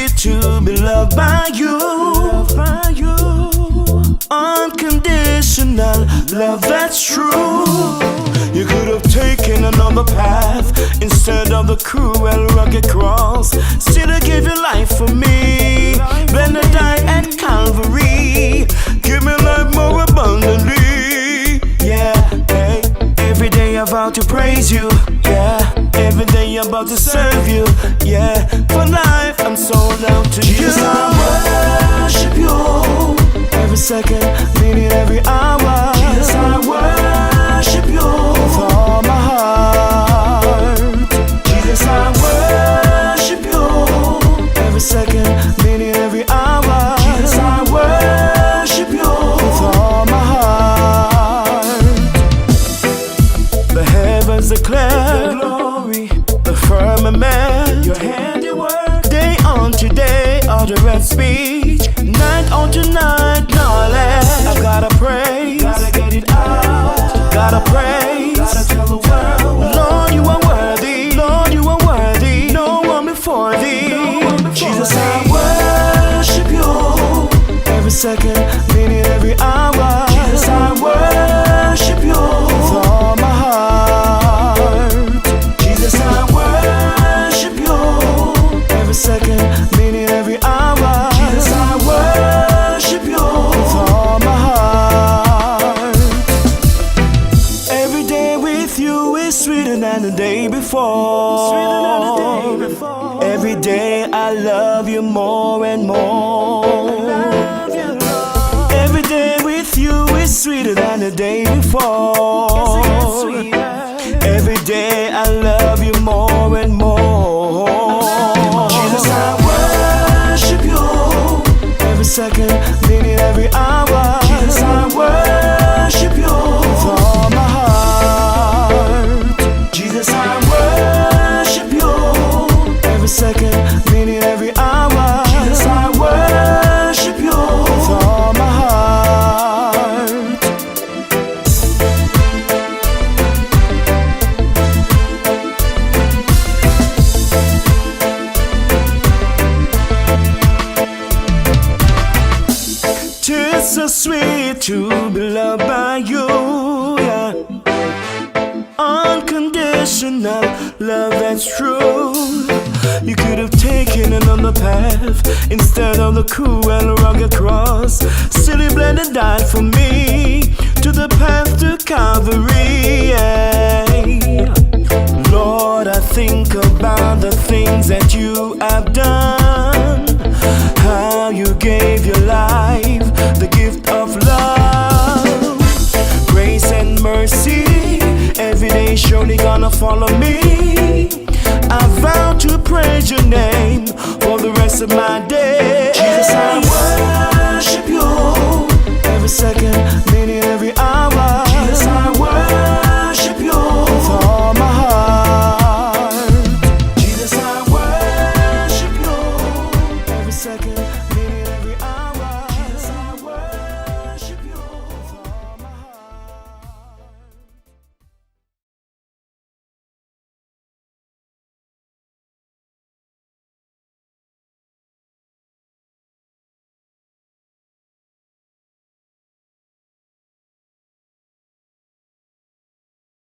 sweet to be loved by you. Unconditional love that's true. You could have taken another path instead of the cruel rugged cross. Still you gave your life for me. When I died at Calvary, give me life more abundantly. Yeah, hey. Every day I vow to praise you. Yeah, every day I'm about to serve you. Yeah, for life I'm sold out to you. Jesus, I worship you. Every second, minute, every hour. Jesus, I worship you with all my heart. Jesus, I worship you. Every second, minute, every hour. Jesus, I worship you with all my heart. The heavens declare your glory, the firmament your handiwork. Day unto day, uttereth speech. Night unto night, knowledge. I've gotta praise, gotta get it out. Gotta praise, gotta tell the world. Lord, you are worthy. Lord, you are worthy. No one before thee. Jesus, I worship you. Every second, minute, every hour. Jesus, I worship you with all my heart. Jesus, I worship you. Every second, minute, every hour. Jesus, I worship you with all my heart. Every day with you is sweeter than the day before. Every day I love you more and more. Every day with you is sweeter than the day before. Every day I love you more and more. Jesus, I worship you. Every second, minute, every hour. Jesus, I worship you with all my heart. Jesus, I worship you. Every second, minute, every hour. Jesus, I worship you with all my heart. Tis so sweet to be loved by you, yeah. Unconditional love that's true. You could have taken another path instead of the cruel and rugged cross. Still you bled and died for me to the path to Calvary, yeah. Lord, I think about the things that you have done. How you gave your life, the gift of love. Grace and mercy, every day surely gonna follow me. I vow to praise your name for the rest of my days.